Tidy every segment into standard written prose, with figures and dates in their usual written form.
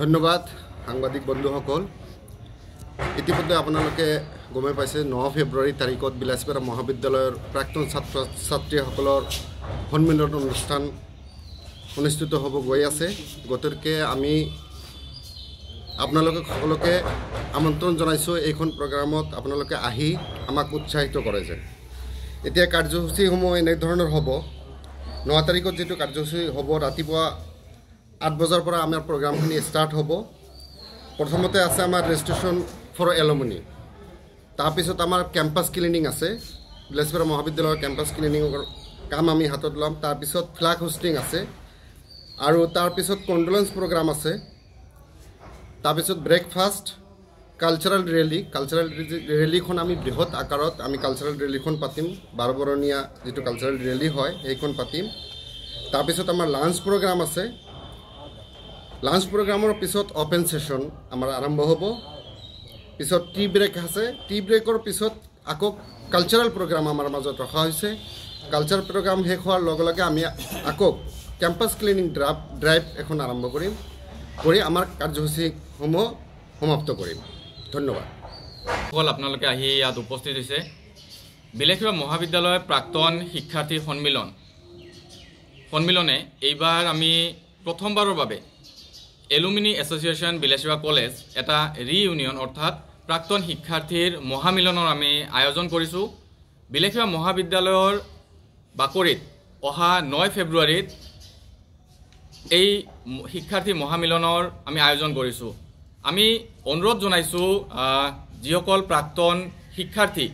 ধন্যবাদ সাংবাদিক বন্ধুসকল। ইতিমধ্যে আপোনালোকে গমে পাইছে 9 ফেব্ৰুৱাৰী তাৰিখত বিলাসীপাৰা মহাবিদ্যালয়ৰ প্ৰাক্তন ছাত্ৰ ছাত্ৰীসকলৰ সন্মিলন অনুষ্ঠান অনুষ্ঠিত হ'ব গৈ আছে। গতিকে আমি আপোনালোকে সকলোকে আমন্ত্ৰণ জনাইছোঁ এইখন প্ৰগ্ৰামত আপোনালোকে আহি আমাক উৎসাহিত কৰে যে। এতিয়া কাৰ্যসূচীসমূহ এনেধৰণৰ হ'ব। 9 তাৰিখত যেটো কাৰ্যসূচী হ'ব ৰাতিপুৱা 8 বজাৰ পৰা আমাৰ প্ৰগ্ৰামখিনি ষ্টাৰ্ট হ'ব। প্ৰথমতে আছে আমাৰ ৰেজিষ্ট্ৰেশ্যন ফৰ এলুমিনি, তাৰপিছত আমাৰ কেম্পাছ ক্লিনিং আছে, বিলাসীপাৰা মহাবিদ্যালয়ৰ কেম্পাছ ক্লিনিঙৰ কাম আমি হাতত ল'ম। তাৰপিছত ফ্লাগ হোষ্টিং আছে আৰু তাৰপিছত কণ্ডোলেন্স প্ৰগ্ৰাম আছে। তাৰপিছত ব্ৰেকফাষ্ট, কালচাৰেল ৰেলীখন আমি বৃহৎ আকাৰত আমি কালচাৰেল ৰেলীখন পাতিম। 12 বৰণীয়া যিটো কালচাৰেল ৰেলী হয় সেইখন পাতিম। তাৰপিছত আমাৰ লাঞ্চ প্ৰগ্ৰাম আছে। লাঞ্চ প্ৰগ্ৰামৰ পিছত অপেন সেশন আমাৰ আৰম্ভ হ'ব। পিছত টি ব্ৰেক আছে। টি ব্ৰেকৰ পিছত আকৌ কালচাৰেল প্ৰগ্ৰাম আমাৰ মাজত ৰখা হৈছে। কালচাৰেল প্ৰগ্ৰাম শেষ হোৱাৰ লগে লগে আমি আকৌ কেম্পাছ ক্লিনিং ড্ৰাইভ এখন আৰম্ভ কৰিম, কৰি আমাৰ কাৰ্যসূচীসমূহ সমাপ্ত কৰিম। ধন্যবাদ। আপোনালোকে আহি ইয়াত উপস্থিত হৈছে। বিলাসীপাৰা মহাবিদ্যালয়ৰ প্ৰাক্তন শিক্ষাৰ্থী সন্মিলনে এইবাৰ আমি প্ৰথমবাৰৰ বাবে এলুমিনি এছ'চিয়েশ্যন বিলাসীপাৰা কলেজ এটা ৰিইউনিয়ন অৰ্থাৎ প্ৰাক্তন শিক্ষাৰ্থীৰ মহামিলনৰ আমি আয়োজন কৰিছোঁ। বিলাসীপাৰা মহাবিদ্যালয়ৰ বাকৰিত অহা 9 ফেব্ৰুৱাৰীত এই শিক্ষাৰ্থী মহামিলনৰ আমি আয়োজন কৰিছোঁ। আমি অনুৰোধ জনাইছোঁ যিসকল প্ৰাক্তন শিক্ষাৰ্থী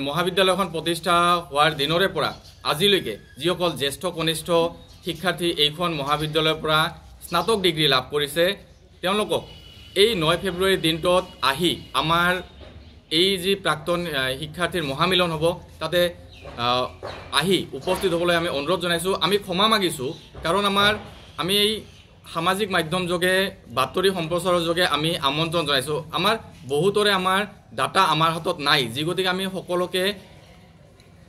মহাবিদ্যালয়খন প্ৰতিষ্ঠা হোৱাৰ দিনৰে পৰা আজিলৈকে যিসকল জ্যেষ্ঠ কনিষ্ঠ শিক্ষাৰ্থী এইখন মহাবিদ্যালয়ৰ পৰা স্নাতক ডিগ্ৰী লাভ কৰিছে, তেওঁলোকক এই 9 ফেব্ৰুৱাৰীৰ দিনটোত আহি আমাৰ এই যি প্ৰাক্তন শিক্ষাৰ্থীৰ মহামিলন হ'ব তাতে আহি উপস্থিত হ'বলৈ আমি অনুৰোধ জনাইছোঁ। আমি ক্ষমা মাগিছোঁ, কাৰণ আমি এই সামাজিক মাধ্যম যোগে বাতৰি সম্প্ৰচাৰৰ যোগে আমি আমন্ত্ৰণ জনাইছোঁ। আমাৰ বহুতৰে ডাটা আমাৰ হাতত নাই, যি গতিকে আমি সকলোকে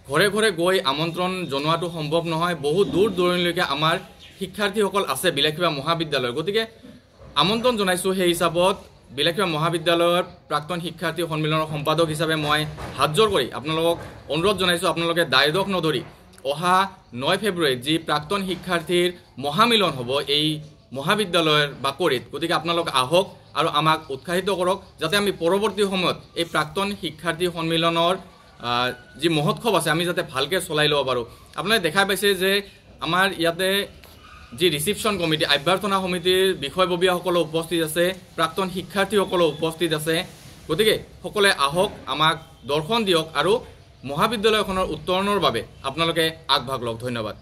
ঘৰে ঘৰে গৈ আমন্ত্ৰণ জনোৱাটো সম্ভৱ নহয়। বহু দূৰ দূৰণিলৈকে আমাৰ শিক্ষাৰ্থীসকল আছে বিলাসীপাৰা মহাবিদ্যালয়ৰ, গতিকে আমন্ত্ৰণ জনাইছোঁ। সেই হিচাপত বিলাসীপাৰা মহাবিদ্যালয়ৰ প্ৰাক্তন শিক্ষাৰ্থী সন্মিলনৰ সম্পাদক হিচাপে মই হাতজোৰ কৰি আপোনালোকক অনুৰোধ জনাইছোঁ, আপোনালোকে দায়দোষ নধৰি অহা 9 ফেব্ৰুৱাৰীত যি প্ৰাক্তন শিক্ষাৰ্থীৰ মহামিলন হ'ব এই মহাবিদ্যালয়ৰ বাকৰিত, গতিকে আপোনালোক আহক আৰু আমাক উৎসাহিত কৰক, যাতে আমি পৰৱৰ্তী সময়ত এই প্ৰাক্তন শিক্ষাৰ্থী সন্মিলনৰ যি মহোৎসৱ আছে আমি যাতে ভালকৈ চলাই ল'ব পাৰোঁ। আপোনালোকে দেখা পাইছে যে আমাৰ ইয়াতে যি ৰিচিপশ্যন কমিটি, অভ্যৰ্থনা সমিতিৰ বিষয়ববীয়াসকলো উপস্থিত আছে, প্ৰাক্তন শিক্ষাৰ্থীসকলো উপস্থিত আছে। গতিকে সকলোৱে আহক, আমাক দৰ্শন দিয়ক আৰু মহাবিদ্যালয়খনৰ উত্তৰণৰ বাবে আপোনালোকে আগভাগ লওক। ধন্যবাদ।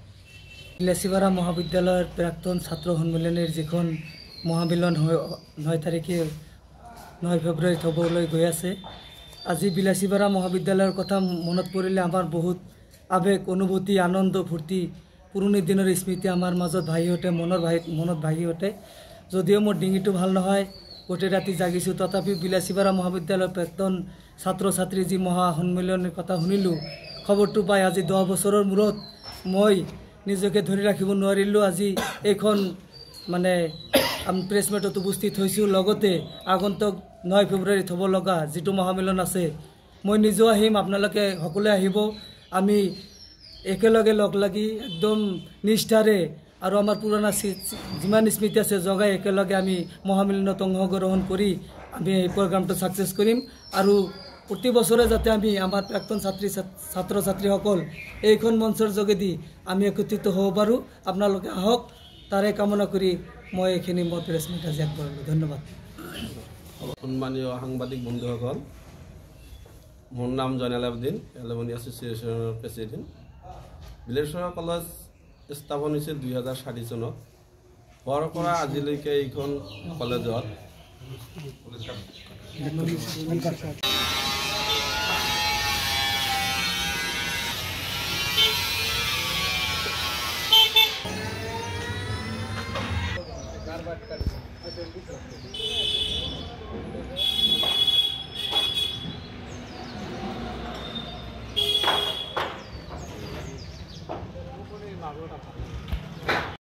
বিলাসীপাৰা মহাবিদ্যালয়ৰ প্ৰাক্তন ছাত্ৰ সন্মিলনীৰ যিখন মহামিলন 9 তাৰিখে 9 ফেব্ৰুৱাৰীত হ'বলৈ গৈ আছে। আজি বিলাসীপাৰা মহাবিদ্যালয়ৰ কথা মনত পৰিলে আমাৰ বহুত আৱেগ, অনুভূতি, আনন্দ, ফূৰ্তি, পুৰণি দিনৰ স্মৃতি আমাৰ মাজত ভাহি উঠে, মনত ভাহি উঠে। যদিও মোৰ ডিঙিটো ভাল নহয়, গোটেই ৰাতি জাগিছোঁ, তথাপি বিলাসীপাৰা মহাবিদ্যালয়ৰ প্ৰাক্তন ছাত্ৰ ছাত্ৰীৰ যি মহা সন্মিলনৰ কথা শুনিলোঁ, খবৰটো পাই আজি 10 বছৰৰ মূৰত মই নিজকে ধৰি ৰাখিব নোৱাৰিলোঁ। আজি এইখন প্ৰেছ মিটত উপস্থিত হৈছোঁ। লগতে আগন্তুক 9 ফেব্ৰুৱাৰীত হ'ব লগা যিটো মহামিলন আছে, মই নিজেও আহিম, আপোনালোকে সকলোৱে আহিব। আমি একেলগে লগ লাগি একদম নিষ্ঠাৰে আৰু আমাৰ পুৰণা যিমান স্মৃতি আছে জগাই একেলগে আমি মহামিলনত অংশগ্ৰহণ কৰি আমি এই প্ৰগ্ৰামটো ছাকচেছ কৰিম। আৰু প্ৰতি বছৰে যাতে আমি আমাৰ প্ৰাক্তন ছাত্ৰ ছাত্ৰীসকল এইখন মঞ্চৰ যোগেদি আমি একত্ৰিত হ'ব পাৰোঁ। আপোনালোকে আহক, তাৰে কামনা কৰি মই এইখিনি মোৰ প্ৰেছ মিট আজি আগবঢ়ালোঁ। ধন্যবাদ। সন্মানীয় সাংবাদিক বন্ধুসকল, মোৰ নাম জয়নাল আবেদিন, এলুমিনি এছ'চিয়েশ্যনৰ প্ৰেচিডেণ্ট। বিলাসীপাৰা কলেজ স্থাপন হৈছিল 2004 চনত। হোৱাৰ পৰা আজিলৈকে এইখন কলেজত